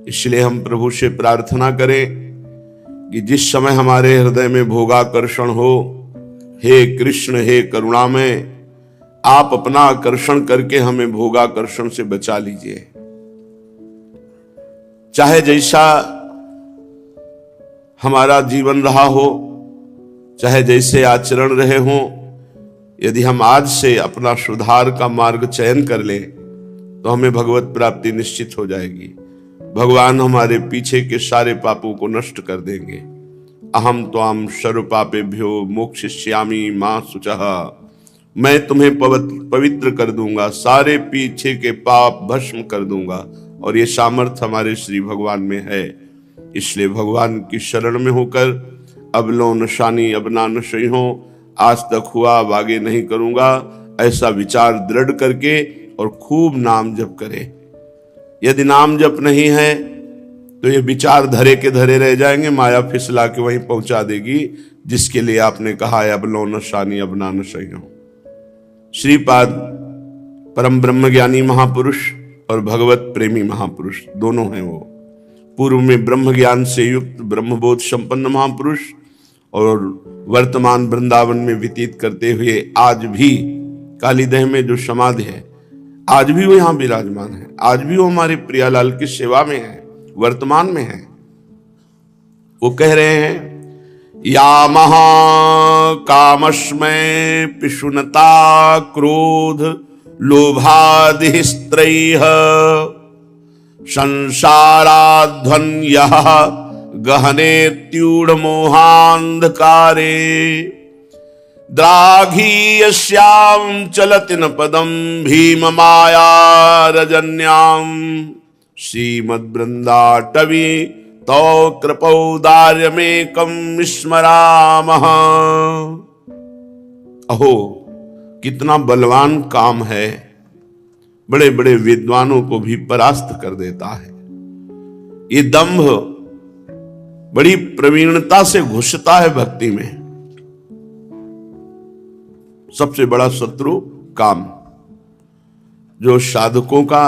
इसलिए हम प्रभु से प्रार्थना करें कि जिस समय हमारे हृदय में भोगाकर्षण हो, हे कृष्ण हे करुणामय, आप अपना आकर्षण करके हमें भोगाकर्षण से बचा लीजिए। चाहे जैसा हमारा जीवन रहा हो, चाहे जैसे आचरण रहे हों, यदि हम आज से अपना सुधार का मार्ग चयन कर लें तो हमें भगवत प्राप्ति निश्चित हो जाएगी। भगवान हमारे पीछे के सारे पापों को नष्ट कर देंगे। अहम त्वाम सर्व पापेभ्यो मोक्षयिष्यामि मा शुचः, मैं तुम्हें पवित्र कर दूंगा, सारे पीछे के पाप भस्म कर दूंगा। और ये सामर्थ्य हमारे श्री भगवान में है। इसलिए भगवान की शरण में होकर अब लो नशानी अब ना नशई हो, आज तक हुआ अब आगे नहीं करूंगा, ऐसा विचार दृढ़ करके और खूब नाम जप करे। यदि नाम जप नहीं है तो ये विचार धरे के धरे रह जाएंगे, माया फिसला के वहीं पहुंचा देगी जिसके लिए आपने कहा है अब लो नशानी अब ना नशई हो। श्रीपाद परम ब्रह्म ज्ञानी महापुरुष और भगवत प्रेमी महापुरुष दोनों हैं। वो पूर्व में ब्रह्म ज्ञान से युक्त ब्रह्मबोध संपन्न महापुरुष और वर्तमान वृंदावन में व्यतीत करते हुए आज भी कालीदह में जो समाधि है, आज भी वो यहां विराजमान है। आज भी वो हमारे प्रियालाल की सेवा में है, वर्तमान में है। वो कह रहे हैं, या महाकामस्मय पिशुनता क्रोध लोभादि स्त्रैः संसाराध्वन्यः गहनेत्यूढ़ मोहांधकारे द्राघीयस्यां चलति न पदं भीम माया रजन्यां श्रीमद्वृंदाटवी तौ कृपौदार्यमेकं स्मरामः। अहो कितना बलवान काम है, बड़े बड़े विद्वानों को भी परास्त कर देता है। ये दंभ बड़ी प्रवीणता से घुसता है भक्ति में। सबसे बड़ा शत्रु काम, जो साधकों का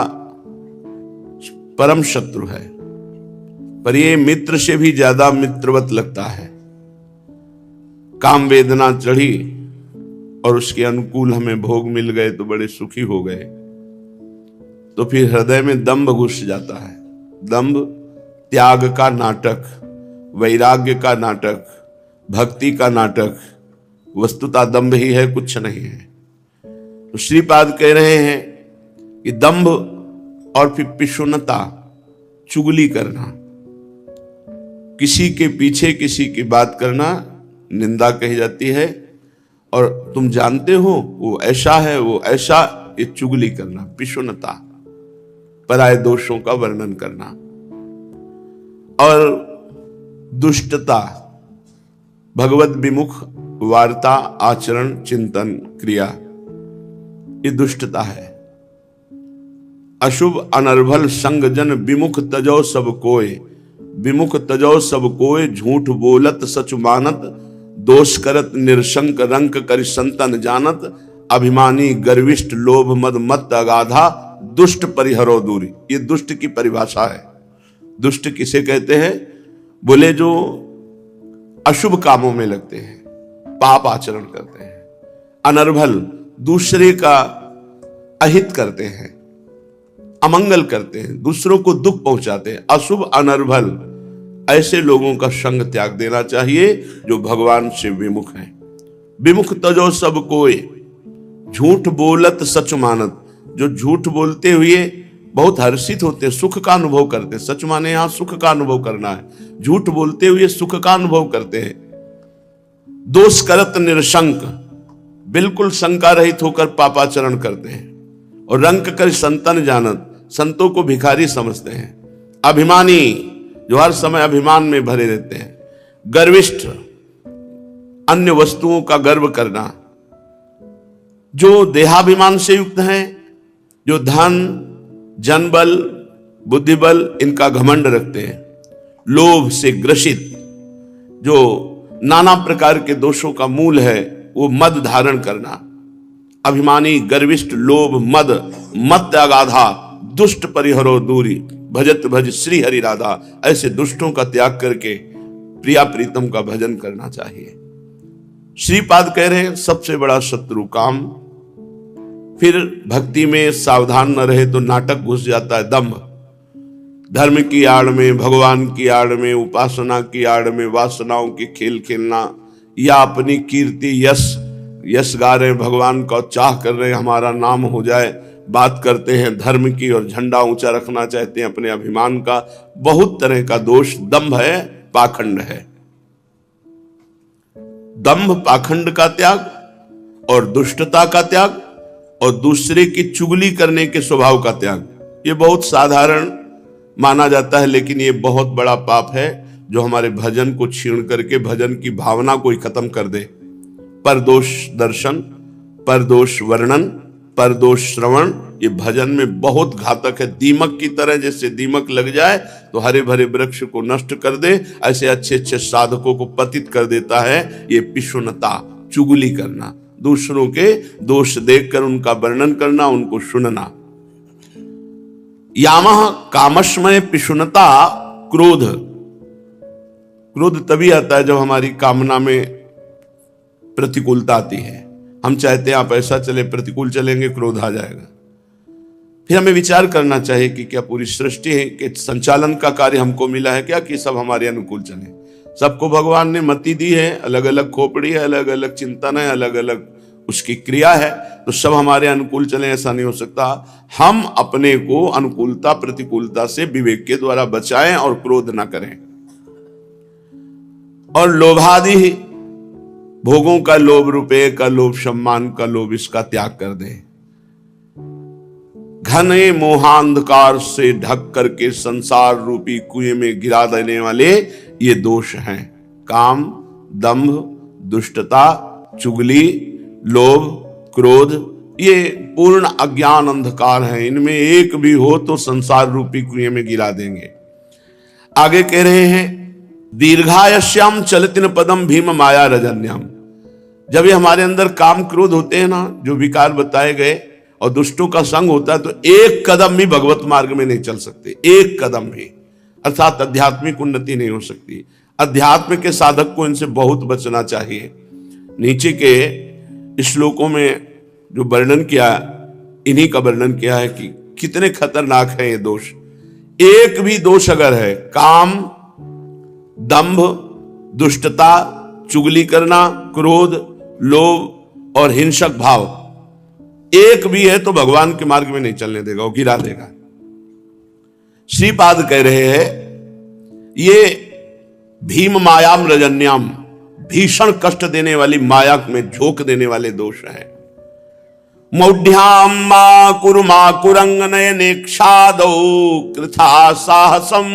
परम शत्रु है, पर ये मित्र से भी ज्यादा मित्रवत लगता है। काम वेदना चढ़ी और उसके अनुकूल हमें भोग मिल गए तो बड़े सुखी हो गए, तो फिर हृदय में दंभ घुस जाता है। दंभ त्याग का नाटक, वैराग्य का नाटक, भक्ति का नाटक, वस्तुतः दंभ ही है, कुछ नहीं है। तो श्रीपाद कह रहे हैं कि दंभ और फिर पिशुनता, चुगली करना, किसी के पीछे किसी की बात करना निंदा कही जाती है। और तुम जानते हो वो ऐसा है वो ऐसा, ये चुगली करना, पिशुनता, पराये दोषों का वर्णन करना। और दुष्टता, भगवत विमुख वार्ता आचरण चिंतन क्रिया, ये दुष्टता है। अशुभ अनर्भल संग जन विमुख तजो सब कोय, विमुख तजो सब कोय झूठ बोलत सच मानत, दोष करत निरशंक रंक कर संतन जानत, अभिमानी गर्विष्ठ लोभ मद मत अगाधा, दुष्ट परिहरो दूरी। ये दुष्ट की परिभाषा है। दुष्ट किसे कहते हैं? बोले जो अशुभ कामों में लगते हैं, पाप आचरण करते हैं। अनर्भल, दूसरे का अहित करते हैं, अमंगल करते हैं, दूसरों को दुख पहुंचाते हैं। अशुभ अनर्भल, ऐसे लोगों का संग त्याग देना चाहिए जो भगवान से विमुख हैं। विमुख तजो सब कोय, झूठ बोलत सच मानत, जो झूठ बोलते हुए बहुत हर्षित होते, सुख का अनुभव करते। सच माने यहां सुख का अनुभव करना है, झूठ बोलते हुए सुख का अनुभव करते हैं। दोष करत निरशंक, बिल्कुल शंका रहित होकर पापाचरण करते हैं। और रंक कर संतन जानत, संतों को भिखारी समझते हैं। अभिमानी, जो हर समय अभिमान में भरे रहते हैं। गर्विष्ठ, अन्य वस्तुओं का गर्व करना। जो देहाभिमान से युक्त हैं, जो धन जनबल बुद्धिबल इनका घमंड रखते हैं। लोभ से ग्रसित, जो नाना प्रकार के दोषों का मूल है, वो मद धारण करना। अभिमानी गर्विष्ठ लोभ मद मत अगाधा, दुष्ट परिहरो दूरी, भजत भज श्री हरि राधा। ऐसे दुष्टों का त्याग करके प्रिया प्रीतम का भजन करना चाहिए। श्रीपाद कह रहे हैं सबसे बड़ा शत्रु काम। फिर भक्ति में सावधान न रहे तो नाटक घुस जाता है, दंभ। धर्म की आड़ में, भगवान की आड़ में, उपासना की आड़ में वासनाओं की खेल खेलना, या अपनी कीर्ति यश गा रहे, भगवान का चाह कर रहे हमारा नाम हो जाए, बात करते हैं धर्म की और झंडा ऊंचा रखना चाहते हैं अपने अभिमान का। बहुत तरह का दोष दंभ है, पाखंड है। दंभ पाखंड का त्याग और दुष्टता का त्याग और दूसरे की चुगली करने के स्वभाव का त्याग, ये बहुत साधारण माना जाता है, लेकिन ये बहुत बड़ा पाप है जो हमारे भजन को छीन करके भजन की भावना को ही खत्म कर दे। परदोष दर्शन, परदोष वर्णन, परदोष श्रवण, ये भजन में बहुत घातक है। दीमक की तरह, जैसे दीमक लग जाए तो हरे भरे वृक्ष को नष्ट कर दे, ऐसे अच्छे अच्छे साधकों को पतित कर देता है। ये पिशुनता, चुगली करना, दूसरों के दोष देखकर उनका वर्णन करना, उनको सुनना। यामः कामश्मय पिशुनता क्रोध। क्रोध तभी आता है जब हमारी कामना में प्रतिकूलता आती है। हम चाहते हैं आप ऐसा चले, प्रतिकूल चलेंगे, क्रोध आ जाएगा। फिर हमें विचार करना चाहिए कि क्या पूरी सृष्टि है कि संचालन का कार्य हमको मिला है क्या, कि सब हमारे अनुकूल चले। सबको भगवान ने मति दी है, अलग अलग खोपड़ी है, अलग अलग चिंतन है, अलग अलग उसकी क्रिया है, तो सब हमारे अनुकूल चले, ऐसा नहीं हो सकता। हम अपने को अनुकूलता प्रतिकूलता से विवेक के द्वारा बचाएं और क्रोध ना करें। और लोभादि भोगों का लोभ, रुपये का लोभ, सम्मान का लोभ, इसका त्याग कर दें। घने मोहांधकार से ढक करके संसार रूपी कुएं में गिरा देने वाले ये दोष हैं। काम, दंभ, दुष्टता, चुगली, लोभ, क्रोध, ये पूर्ण अज्ञान अंधकार है। इनमें एक भी हो तो संसार रूपी कुएं में गिरा देंगे। आगे कह रहे हैं दीर्घायश्याम चलतिन पदम भीम माया रजन्याम। जब ये हमारे अंदर काम क्रोध होते हैं ना, जो विकार बताए गए, और दुष्टों का संग होता है, तो एक कदम भी भगवत मार्ग में नहीं चल सकते, एक कदम भी। अर्थात आध्यात्मिक उन्नति नहीं हो सकती। अध्यात्म के साधक को इनसे बहुत बचना चाहिए। नीचे के श्लोकों में जो वर्णन किया, इन्हीं का वर्णन किया है कि कितने खतरनाक है ये दोष। एक भी दोष अगर है, काम, दंभ, दुष्टता, चुगली करना, क्रोध, लोभ और हिंसक भाव, एक भी है तो भगवान के मार्ग में नहीं चलने देगा, वो गिरा देगा। श्रीपाद कह रहे हैं ये भीम मायाम रजन्याम, भीषण कष्ट देने वाली माया में झोंक देने वाले दोष हैं। मौढ़्याम मा कुरुंग नयनेक्षादौ कृथा साहसम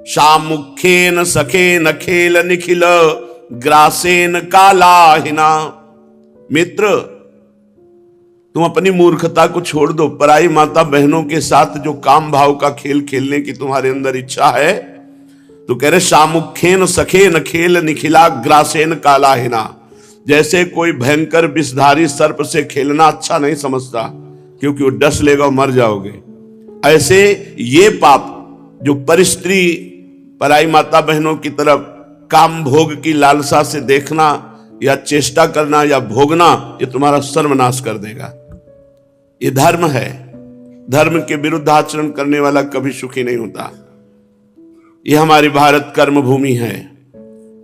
सामुखेन सखेन खेल निखिल ग्रासेन कालाहिना। मित्र, तुम अपनी मूर्खता को छोड़ दो। पराई माता बहनों के साथ जो काम भाव का खेल खेलने की तुम्हारे अंदर इच्छा है, तो कह रहे सामुखेन सखेन खेल निखिला ग्रासेन कालाहिना। जैसे कोई भयंकर विषधारी सर्प से खेलना अच्छा नहीं समझता, क्योंकि वो डस लेगा और मर जाओगे, ऐसे ये पाप जो परिस्त्री पराई माता बहनों की तरफ काम भोग की लालसा से देखना या चेष्टा करना या भोगना, ये तुम्हारा सर्वनाश कर देगा। ये धर्म है। धर्म के विरुद्ध आचरण करने वाला कभी सुखी नहीं होता। ये हमारी भारत कर्म भूमि है।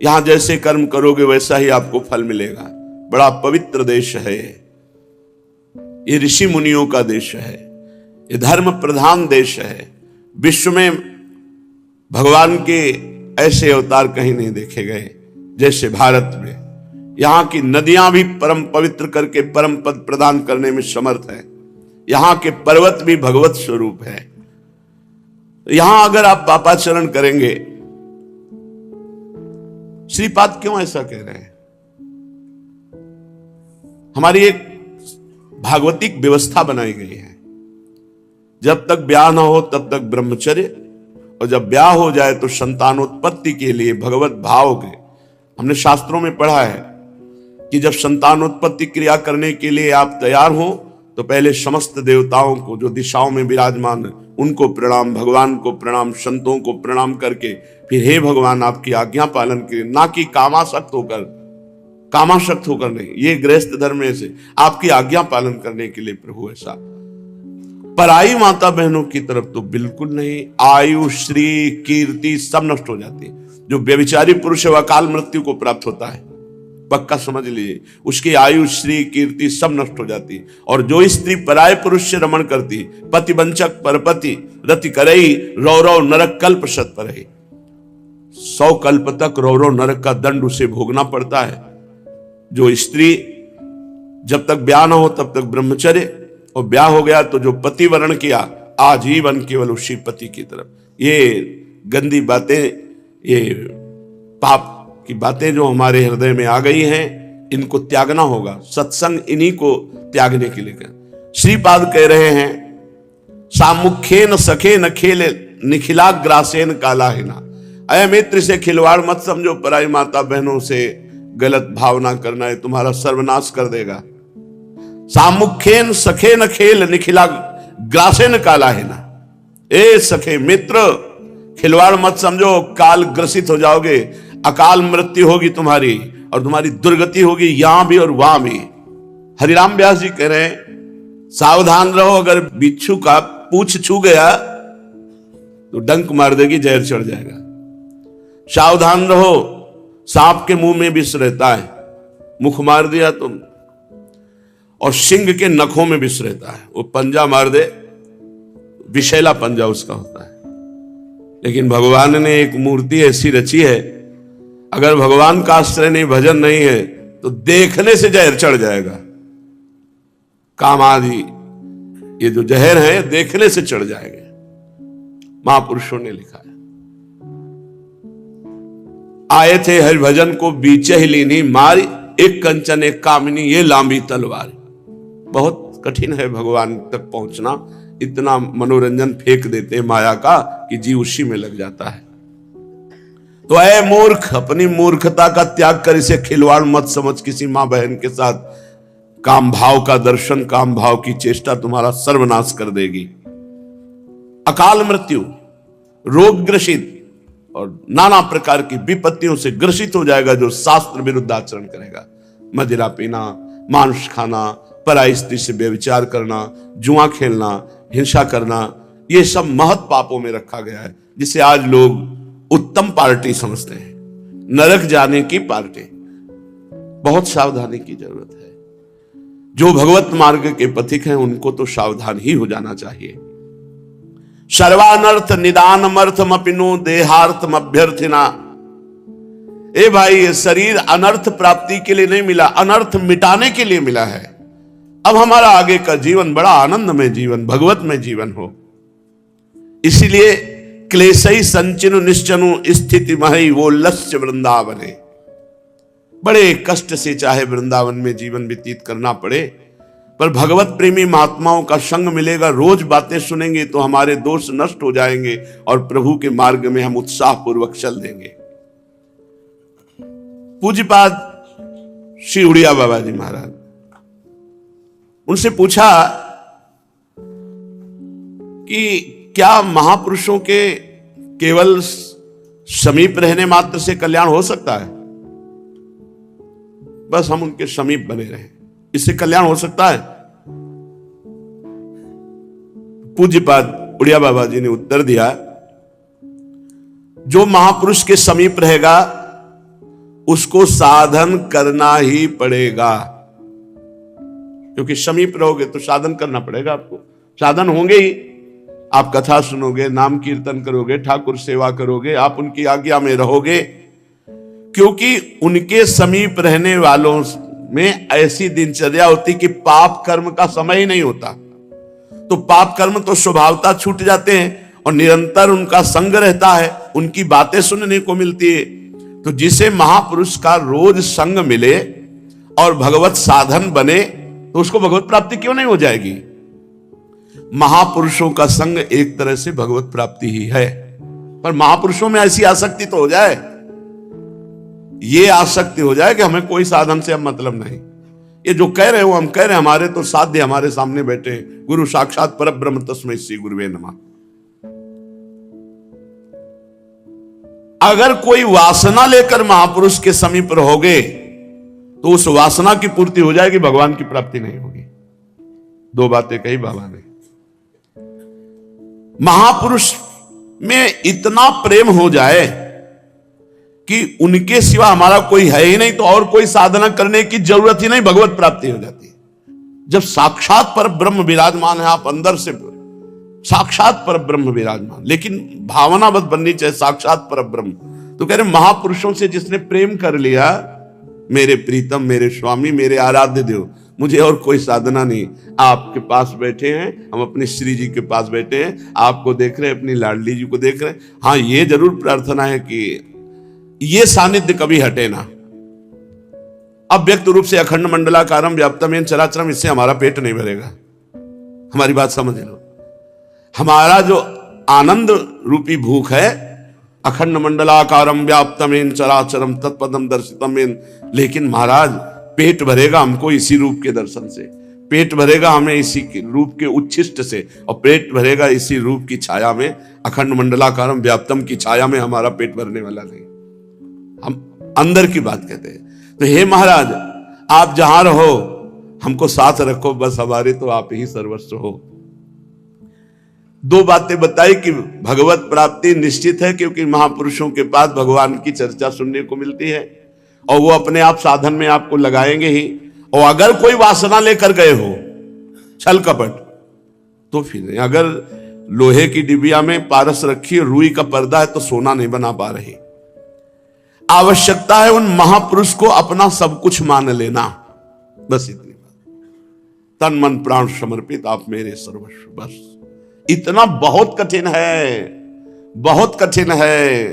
यहां जैसे कर्म करोगे वैसा ही आपको फल मिलेगा। बड़ा पवित्र देश है ये, ऋषि मुनियों का देश है, ये धर्म प्रधान देश है। विश्व में भगवान के ऐसे अवतार कहीं नहीं देखे गए जैसे भारत में। यहां की नदियां भी परम पवित्र करके परम पद प्रदान करने में समर्थ है। यहां के पर्वत भी भगवत स्वरूप है। यहां अगर आप पापाचरण करेंगे, श्रीपाद क्यों ऐसा कह रहे हैं? हमारी एक भागवतिक व्यवस्था बनाई गई है, जब तक ब्याह ना हो तब तक ब्रह्मचर्य, और जब ब्याह हो जाए तो संतानोत्पत्ति के लिए भगवत भाव के। हमने शास्त्रों में पढ़ा है कि जब संतानोत्पत्ति क्रिया करने के लिए आप तैयार हो तो पहले समस्त देवताओं को जो दिशाओं में विराजमान है उनको प्रणाम, भगवान को प्रणाम, संतों को प्रणाम करके फिर हे भगवान आपकी आज्ञा पालन करें, ना कि कामासक्त होकर नहीं, ये गृहस्थ धर्म में से आपकी आज्ञा पालन करने के लिए प्रभु ऐसा। पराई माता बहनों की तरफ तो बिल्कुल नहीं। आयु, श्री, कीर्ति सब नष्ट हो जाती है। जो व्यभिचारी पुरुष है वह अकाल मृत्यु को प्राप्त होता है, पक्का समझ लीजिए। उसकी आयु, श्री, कीर्ति सब नष्ट हो जाती है। और जो स्त्री पराय पुरुष से रमण करती, पतिवंचक परपति रति करई, रौरव नरक कल्प शत परहि। 100 कल्प तक रौरव नरक का दंड उसे भोगना पड़ता है। जो स्त्री जब तक ब्याह ना हो तब तक ब्रह्मचर्य, और ब्याह हो गया तो जो पति वर्ण किया आजीवन केवल उसी पति की तरफ। ये गंदी बातें, ये पाप की बातें जो हमारे हृदय में आ गई हैं, इनको त्यागना होगा। सत्संग इन्हीं को त्यागने के लिए कह। श्रीपाद कह रहे हैं सामुखेन सखे न खेले निखिलाग्रासेन कालाहिना। अय मित्र से खिलवाड़ मत समझो, पराई माता बहनों से गलत भावना करना है तुम्हारा सर्वनाश कर देगा। सामुखेन सखे न खेल निखिलाग्रासेन कालाहिना। ए सखे मित्र, खिलवाड़ मत समझो, काल ग्रसित हो जाओगे, अकाल मृत्यु होगी तुम्हारी और तुम्हारी दुर्गति होगी यहां भी और वहां भी। हरिराम व्यास जी कह रहे हैं सावधान रहो, अगर बिच्छू का पूछ छू गया तो डंक मार देगी, जहर चढ़ जाएगा। सावधान रहो, सांप के मुंह में विष रहता है, मुख मार दिया तो, और सिंह के नखों में विष रहता है, वो पंजा मार दे विषैला पंजा उसका होता है। लेकिन भगवान ने एक मूर्ति ऐसी रची है, अगर भगवान का आश्रय नहीं, भजन नहीं है तो देखने से जहर चढ़ जाएगा। काम आदि ये जो जहर है देखने से चढ़ जाएंगे, महापुरुषों ने लिखा है। आए थे हरिभजन को बीचे ही लीनी मारी, एक कंचन एक कामिनी ये लांबी तलवार। बहुत कठिन है भगवान तक पहुंचना, इतना मनोरंजन फेंक देते हैं माया का कि जीव उसी में लग जाता है। तो ऐ मूर्ख, अपनी मूर्खता का त्याग कर इसे खिलवाड़ मत समझ किसी मां बहन के साथ। काम भाव का दर्शन, काम भाव की चेष्टा तुम्हारा सर्वनाश कर देगी। अकाल मृत्यु, रोग ग्रसित और नाना प्रकार की विपत्तियों से ग्रसित हो जाएगा जो शास्त्र विरुद्ध आचरण करेगा। मदिरा पीना, मांस खाना, पराई स्त्री से व्यभिचार करना, जुआ खेलना, हिंसा करना, ये सब महत पापों में रखा गया है, जिसे आज लोग उत्तम पार्टी समझते हैं, नरक जाने की पार्टी। बहुत सावधानी की जरूरत है। जो भगवत मार्ग के पथिक हैं उनको तो सावधान ही हो जाना चाहिए। सर्वानर्थ निदानमर्थम अपिनो देहार्थम अभ्यर्थिना। ए भाई, ये शरीर अनर्थ प्राप्ति के लिए नहीं मिला, अनर्थ मिटाने के लिए मिला है। अब हमारा आगे का जीवन बड़ा आनंदमय जीवन, भगवत में जीवन हो। इसीलिए क्लेशई संचिनु निश्चनु स्थिति मही वो लस्य वृंदावने। बड़े कष्ट से चाहे वृंदावन में जीवन व्यतीत करना पड़े, पर भगवत प्रेमी महात्माओं का संग मिलेगा, रोज बातें सुनेंगे तो हमारे दोष नष्ट हो जाएंगे और प्रभु के मार्ग में हम उत्साह पूर्वक चल देंगे। पूज्यपाद श्री उड़िया बाबा जी महाराज, उनसे पूछा कि क्या महापुरुषों के केवल समीप रहने मात्र से कल्याण हो सकता है? बस हम उनके समीप बने रहें, इससे कल्याण हो सकता है? पूज्यपाद उड़िया बाबा जी ने उत्तर दिया, जो महापुरुष के समीप रहेगा उसको साधन करना ही पड़ेगा। क्योंकि समीप रहोगे तो साधन करना पड़ेगा आपको। साधन होंगे ही, आप कथा सुनोगे, नाम कीर्तन करोगे, ठाकुर सेवा करोगे, आप उनकी आज्ञा में रहोगे। क्योंकि उनके समीप रहने वालों में ऐसी दिनचर्या होती कि पाप कर्म का समय ही नहीं होता, तो पाप कर्म तो स्वभावता छूट जाते हैं और निरंतर उनका संग रहता है, उनकी बातें सुनने को मिलती है। तो जिसे महापुरुष का रोज संग मिले और भगवत साधन बने तो उसको भगवत प्राप्ति क्यों नहीं हो जाएगी? महापुरुषों का संग एक तरह से भगवत प्राप्ति ही है, पर महापुरुषों में ऐसी आसक्ति तो हो जाए, ये आसक्ति हो जाए कि हमें कोई साधन से अब मतलब नहीं, ये जो कह रहे हो हम कह रहे हैं, हमारे तो साध्य हमारे सामने बैठे हैं। गुरु साक्षात परब्रह्म तस्मै श्री गुरुवे नमः। अगर कोई वासना लेकर महापुरुष के समीप रहोगे तो उस वासना की पूर्ति हो जाएगी, भगवान की प्राप्ति नहीं होगी। दो बातें कही बाबा ने। महापुरुष में इतना प्रेम हो जाए कि उनके सिवा हमारा कोई है ही नहीं, तो और कोई साधना करने की जरूरत ही नहीं, भगवत प्राप्ति हो जाती है। जब साक्षात पर ब्रह्म विराजमान है, आप अंदर से साक्षात पर ब्रह्म विराजमान, लेकिन भावना बस बननी चाहिए साक्षात पर ब्रह्म। तो कह रहे महापुरुषों से जिसने प्रेम कर लिया, मेरे प्रीतम, मेरे स्वामी, मेरे आराध्य देव, मुझे और कोई साधना नहीं। आपके पास बैठे हैं, हम अपने श्री जी के पास बैठे हैं, आपको देख रहे हैं, अपनी लाडली जी को देख रहे हैं। हाँ, ये जरूर प्रार्थना है कि ये सानिध्य कभी हटे ना। अव्यक्त रूप से अखंड मंडलाकारम व्याप्तम चराचरम, इससे हमारा पेट नहीं भरेगा। हमारी बात समझ लो। हमारा जो आनंद रूपी भूख है, अखंड मंडलाकारम व्याप्तम चराचरम तत्पदम दर्शितम, लेकिन महाराज पेट भरेगा हमको इसी रूप के दर्शन से, पेट भरेगा हमें इसी रूप के उच्छिष्ट से, और पेट भरेगा इसी रूप की छाया में, अखंड मंडलाकारम व्याप्तम की छाया में हमारा पेट भरने वाला नहीं। हम अंदर की बात कहते हैं। तो हे महाराज, आप जहां रहो हमको साथ रखो, बस हमारे तो आप ही सर्वस्व हो। दो बातें बताई कि भगवत प्राप्ति निश्चित है, क्योंकि महापुरुषों के पास भगवान की चर्चा सुनने को मिलती है और वो अपने आप साधन में आपको लगाएंगे ही। और अगर कोई वासना लेकर गए हो, छल कपट, तो फिर नहीं। अगर लोहे की डिबिया में पारस रखी, रुई का पर्दा है, तो सोना नहीं बना पा रही। आवश्यकता है उन महापुरुष को अपना सब कुछ मान लेना, बस इतनी बात। तन मन प्राण समर्पित, आप मेरे सर्वस्व, बस इतना। बहुत कठिन है, बहुत कठिन है,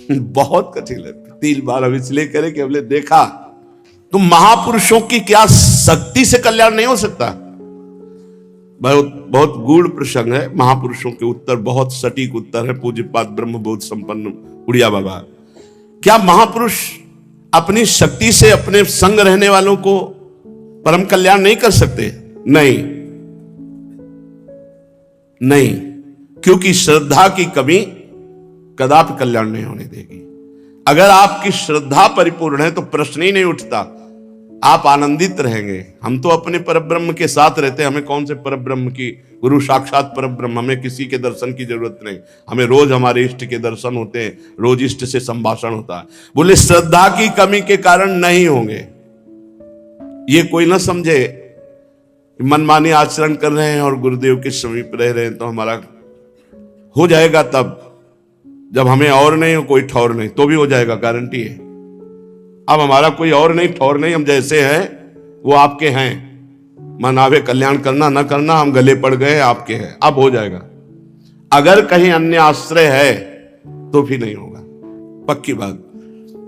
बहुत कठिन है। 3 बार हम इसलिए करें कि हमने देखा तो महापुरुषों की क्या शक्ति से कल्याण नहीं हो सकता। बहुत गूढ़ प्रसंग है। महापुरुषों के उत्तर बहुत सटीक उत्तर है। पूज्यपाद ब्रह्मबोध संपन्न उड़िया बाबा, क्या महापुरुष अपनी शक्ति से अपने संग रहने वालों को परम कल्याण नहीं कर सकते? नहीं, नहीं, क्योंकि श्रद्धा की कमी कदापि कल्याण नहीं होने देगी। अगर आपकी श्रद्धा परिपूर्ण है तो प्रश्न ही नहीं उठता, आप आनंदित रहेंगे। हम तो अपने परब्रह्म के साथ रहते हैं, हमें कौन से परब्रह्म की, गुरु साक्षात परब्रह्म, हमें किसी के दर्शन की जरूरत नहीं। हमें रोज हमारे इष्ट के दर्शन होते हैं, रोज इष्ट से संभाषण होता है। बोले श्रद्धा की कमी के कारण नहीं होंगे। ये कोई ना समझे मनमानी आचरण कर रहे हैं और गुरुदेव के समीप रह रहे हैं तो हमारा हो जाएगा, तब जब हमें और नहीं हो, कोई ठौर नहीं, तो भी हो जाएगा, गारंटी है। अब हमारा कोई और नहीं, ठौर नहीं, हम जैसे हैं वो आपके हैं। मनावे कल्याण करना ना करना, हम गले पड़ गए, आपके हैं, अब हो जाएगा। अगर कहीं अन्य आश्रय है तो फिर नहीं होगा, पक्की बात।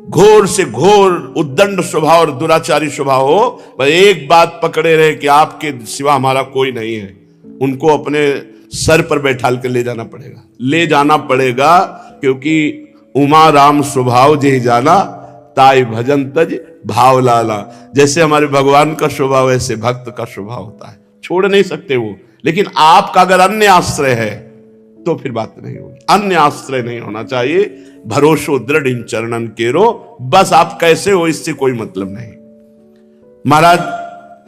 घोर से घोर उद्दंड स्वभाव और दुराचारी स्वभाव हो, पर एक बात पकड़े रहे कि आपके सिवा हमारा कोई नहीं है। उनको अपने सर पर बैठाल कर ले जाना पड़ेगा, ले जाना पड़ेगा, क्योंकि उमा राम स्वभाव जे जाना, ताई भजन तज भाव लाला। जैसे हमारे भगवान का स्वभाव, ऐसे भक्त का स्वभाव होता है, छोड़ नहीं सकते वो। लेकिन आपका अगर अन्य आश्रय है तो फिर बात नहीं होगी। अन्य आश्रय नहीं होना चाहिए। भरोसो दृढ़ इन चरणन केरो, बस आप कैसे हो इससे कोई मतलब नहीं। महाराज,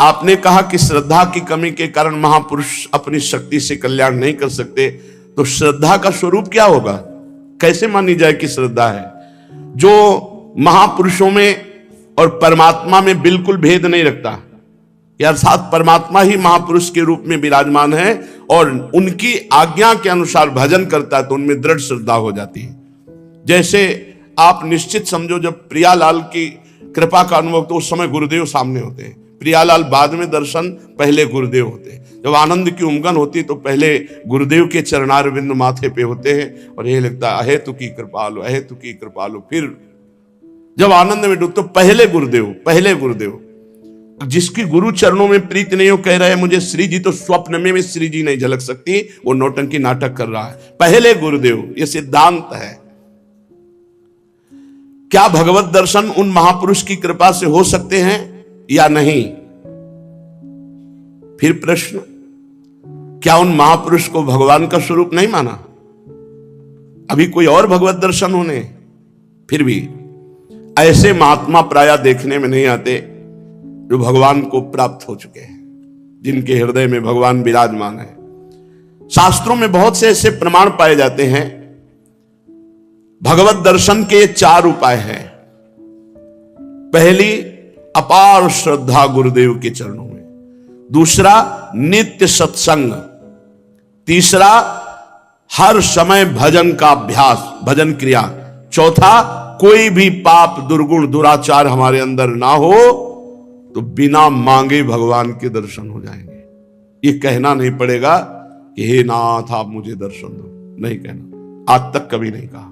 आपने कहा कि श्रद्धा की कमी के कारण महापुरुष अपनी शक्ति से कल्याण नहीं कर सकते, तो श्रद्धा का स्वरूप क्या होगा? कैसे मानी जाए कि श्रद्धा है? जो महापुरुषों में और परमात्मा में बिल्कुल भेद नहीं रखता, अर्थात परमात्मा ही महापुरुष के रूप में विराजमान है और उनकी आज्ञा के अनुसार भजन करता है, तो उनमें दृढ़ श्रद्धा हो जाती है। जैसे आप निश्चित समझो, जब प्रियालाल की कृपा का अनुभव, तो उस समय गुरुदेव सामने होते हैं। प्रियालाल बाद में दर्शन, पहले गुरुदेव होते हैं। जब आनंद की उमगन होती तो पहले गुरुदेव के चरणारविंद माथे पे होते हैं और ये लगता है अहेतु की कृपालु, अहेतु की कृपालु। फिर जब आनंद में डूब तो पहले गुरुदेव। जिसकी गुरु चरणों में प्रीति नहीं हो, कह रहा है मुझे श्री जी, तो स्वप्न में श्री जी नहीं झलक सकती, वो नौटंकी नाटक कर रहा है। पहले गुरुदेव, ये सिद्धांत है। क्या भगवत दर्शन उन महापुरुष की कृपा से हो सकते हैं? या नहीं? फिर प्रश्न, क्या उन महापुरुष को भगवान का स्वरूप नहीं माना? अभी कोई और भगवत दर्शन होने? फिर भी ऐसे महात्मा प्रायः देखने में नहीं आते जो भगवान को प्राप्त हो चुके हैं, जिनके हृदय में भगवान विराजमान है। शास्त्रों में बहुत से ऐसे प्रमाण पाए जाते हैं। भगवत दर्शन के 4 उपाय हैं। पहली, अपार श्रद्धा गुरुदेव के चरणों में। दूसरा, नित्य सत्संग। तीसरा, हर समय भजन का अभ्यास, भजन क्रिया। चौथा, कोई भी पाप दुर्गुण दुराचार हमारे अंदर ना हो तो बिना मांगे भगवान के दर्शन हो जाएंगे। ये कहना नहीं पड़ेगा कि हे नाथ आप मुझे दर्शन दो, नहीं कहना, आज तक कभी नहीं कहा।